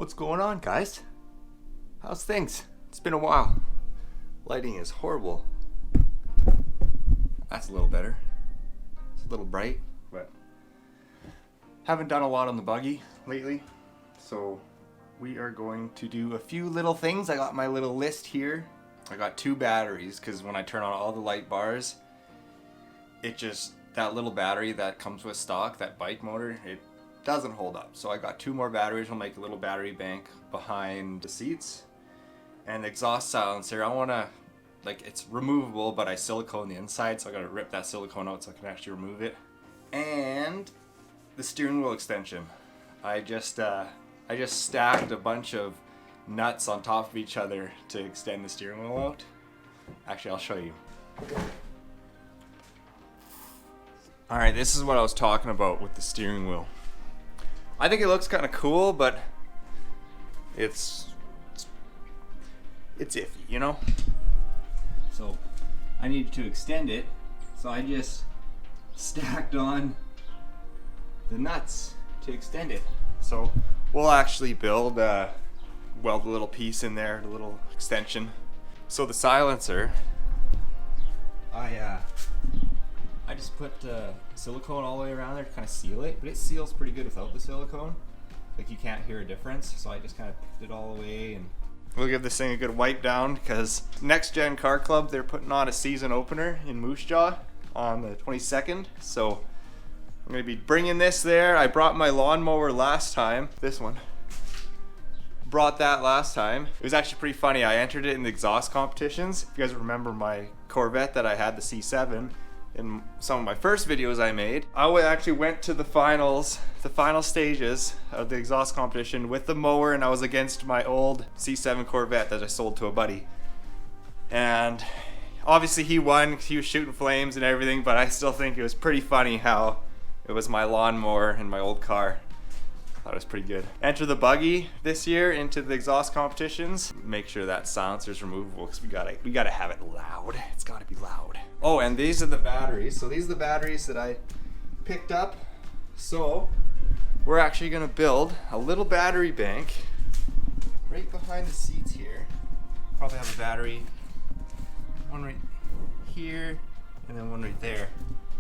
What's going on, guys? How's things? It's been a while. Lighting is horrible. That's a little better. It's a little bright, but haven't done a lot on the buggy lately. So we are going to do a few little things. I got my little list here. I got 2 batteries because when I turn on all the light bars, that little battery that comes with stock, that bike motor, it doesn't hold up. So I got 2 more batteries. We'll make a little battery bank behind the seats. And the exhaust silencer, I want to, it's removable, but I silicone the inside, so I got to rip that silicone out so I can actually remove it. And the steering wheel extension. I just stacked a bunch of nuts on top of each other to extend the steering wheel out. Actually, I'll show you. Alright, this is what I was talking about with the steering wheel. I think it looks kind of cool, but it's iffy, you know? So I needed to extend it, so I just stacked on the nuts to extend it. So we'll actually weld a little piece in there, the little extension. So the silencer, I just put silicone all the way around there to kind of seal it, but it seals pretty good without the silicone. You can't hear a difference, so I just kind of picked it all away, and we'll give this thing a good wipe down because Next Gen Car Club, they're putting on a season opener in Moose Jaw on the 22nd, so I'm going to be bringing this there. I brought my lawnmower last time, this one. Brought that last time. It was actually pretty funny. I entered it in the exhaust competitions. If you guys remember my Corvette that I had, the C7, in some of my first videos I made, I actually went to the finals, the final stages of the exhaust competition with the mower, and I was against my old C7 Corvette that I sold to a buddy. And obviously he won, he was shooting flames and everything, but I still think it was pretty funny how it was my lawnmower and my old car. I thought it was pretty good. Enter the buggy this year into the exhaust competitions. Make sure that silencer's removable because we gotta have it loud. It's gotta be loud. Oh, and these are the batteries. So these are the batteries that I picked up. So we're actually gonna build a little battery bank right behind the seats here. Probably have a battery, one right here and then one right there.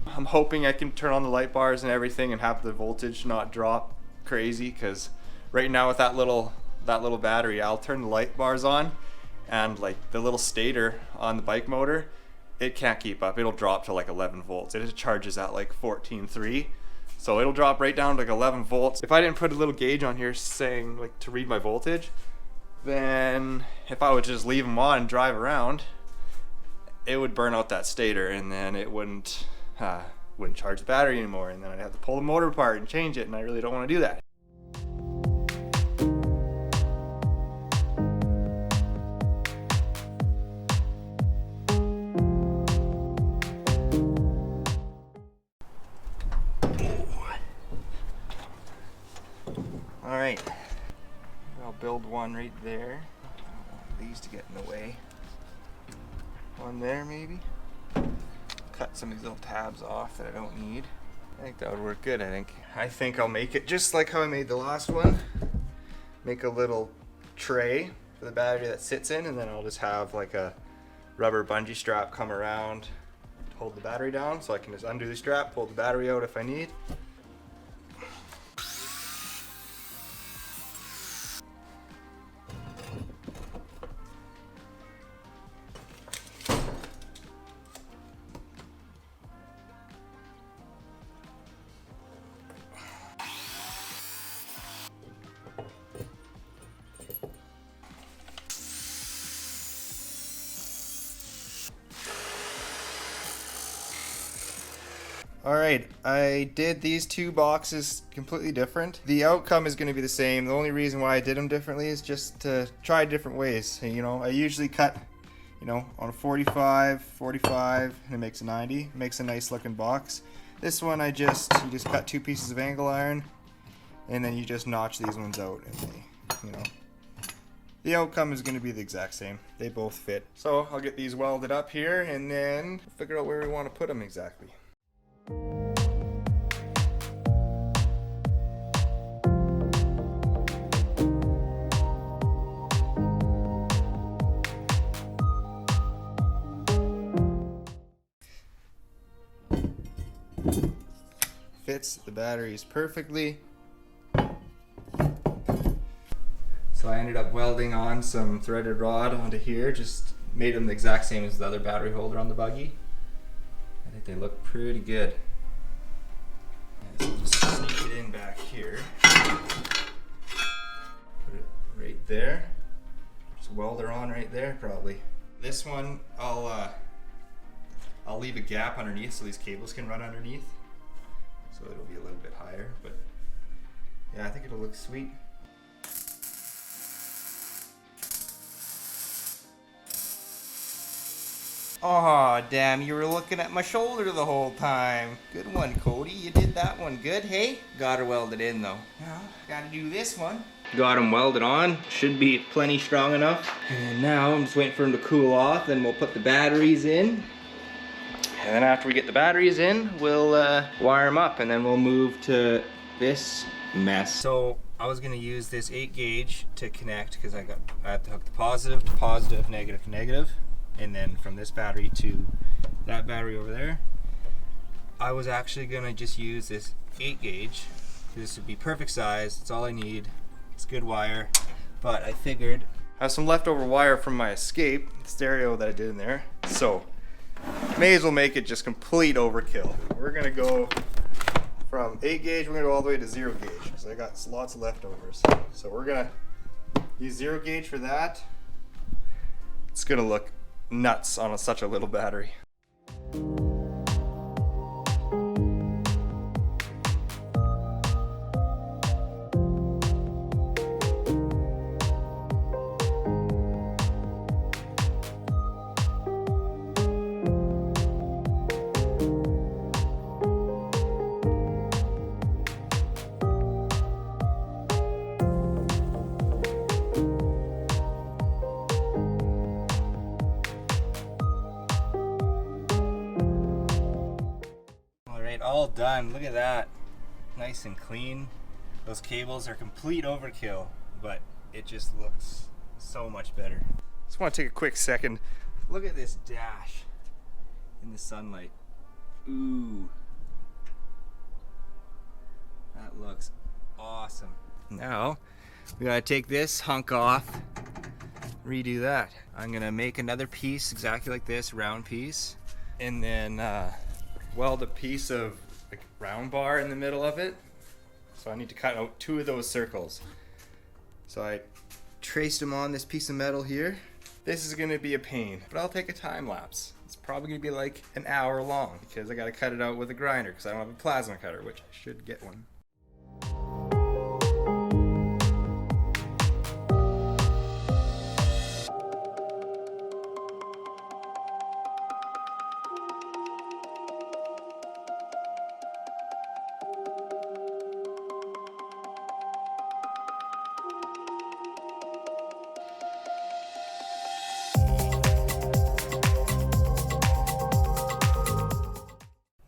I'm hoping I can turn on the light bars and everything and have the voltage not drop crazy, because right now with that little battery, I'll turn the light bars on and the little stator on the bike motor, it can't keep up. It'll drop to 11 volts. It charges at 14.3, so it'll drop right down to 11 volts. If I didn't put a little gauge on here saying to read my voltage, then if I would just leave them on and drive around, it would burn out that stator, and then it wouldn't charge the battery anymore, and then I'd have to pull the motor apart and change it, and I really don't want to do that. Alright, I'll build one right there. I don't want these to get in the way. One there maybe. Cut some of these little tabs off that I don't need. I think that would work good. I think I'll make it just like how I made the last one. Make a little tray for the battery that sits in, and then I'll just have a rubber bungee strap come around to hold the battery down, so I can just undo the strap, pull the battery out if I need. Alright, I did these 2 boxes completely different. The outcome is going to be the same. The only reason why I did them differently is just to try different ways. I usually cut, on a 45, and it makes a 90. It makes a nice looking box. This one you just cut 2 pieces of angle iron, and then you just notch these ones out, and the outcome is going to be the exact same. They both fit. So I'll get these welded up here, and then figure out where we want to put them exactly. fits the batteries perfectly. So I ended up welding on some threaded rod onto here, just made them the exact same as the other battery holder on the buggy. I think they look pretty good. So just sneak it in back here. Put it right there. Just weld her on right there probably. This one I'll leave a gap underneath so these cables can run underneath. So it'll be a little bit higher, but yeah, I think it'll look sweet. Aw, damn, you were looking at my shoulder the whole time. Good one, Cody. You did that one good, hey? Got her welded in, though. Now, gotta do this one. Got them welded on. Should be plenty strong enough. And now I'm just waiting for them to cool off, then we'll put the batteries in. And then after we get the batteries in, we'll wire them up, and then we'll move to this mess. So I was gonna use this 8 gauge to connect, because I have to hook the positive to positive, negative to negative. And then from this battery to that battery over there. I was actually gonna just use this 8 gauge. This would be perfect size, it's all I need. It's good wire, but I figured I have some leftover wire from my Escape stereo that I did in there. So, may as well make it just complete overkill. We're gonna go from 8 gauge, we're gonna go all the way to 0 gauge, because I got lots of leftovers. So we're gonna use 0 gauge for that. It's gonna look nuts on such a little battery. All done. Look at that. Nice and clean. Those cables are complete overkill, but it just looks so much better. Just want to take a quick second. Look at this dash in the sunlight. Ooh. That looks awesome. Now, we gotta take this hunk off, redo that. I'm gonna make another piece exactly like this, round piece, and then weld a piece of like round bar in the middle of it. So I need to cut out 2 of those circles. So I traced them on this piece of metal here. This is gonna be a pain, but I'll take a time lapse. It's probably gonna be like an hour long because I gotta cut it out with a grinder because I don't have a plasma cutter, which I should get one.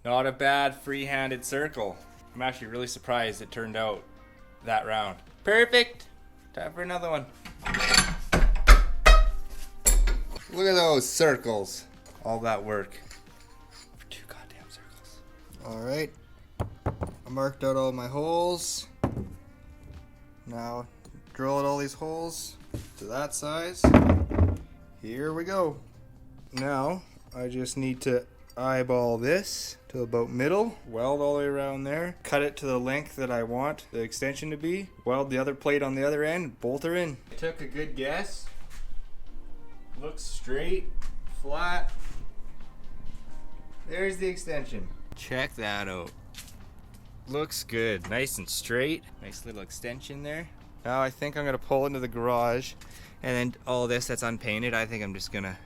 Not a bad free-handed circle. I'm actually really surprised it turned out that round. Perfect! Time for another one. Look at those circles. All that work for 2 goddamn circles. Alright. I marked out all my holes. Now drill out all these holes to that size. Here we go. Now I just need to eyeball this to about middle, weld all the way around there, cut it to the length that I want the extension to be, weld the other plate on the other end, bolt her in. I took a good guess. Looks straight, flat. There's the extension. Check that out. Looks good, nice and straight. Nice little extension there. Now I think I'm gonna pull into the garage, and then all this that's unpainted, I think I'm just gonna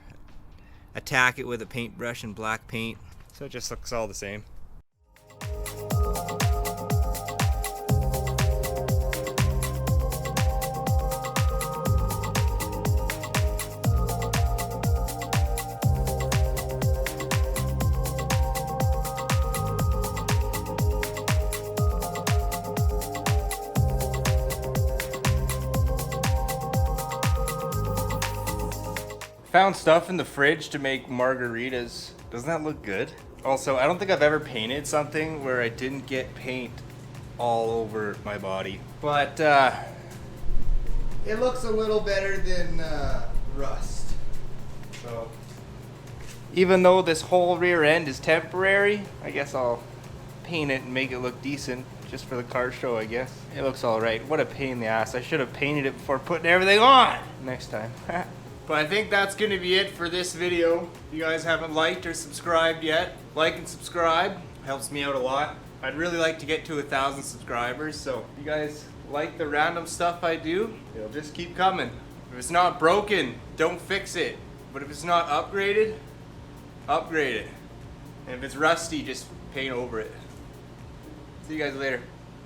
attack it with a paintbrush and black paint, so it just looks all the same. Found stuff in the fridge to make margaritas. Doesn't that look good? Also, I don't think I've ever painted something where I didn't get paint all over my body. But it looks a little better than rust. So even though this whole rear end is temporary, I guess I'll paint it and make it look decent just for the car show, I guess. It looks alright. What a pain in the ass. I should have painted it before putting everything on next time. But I think that's going to be it for this video. If you guys haven't liked or subscribed yet, like and subscribe. Helps me out a lot. I'd really like to get to 1,000 subscribers, so if you guys like the random stuff I do, it'll just keep coming. If it's not broken, don't fix it. But if it's not upgraded, upgrade it. And if it's rusty, just paint over it. See you guys later.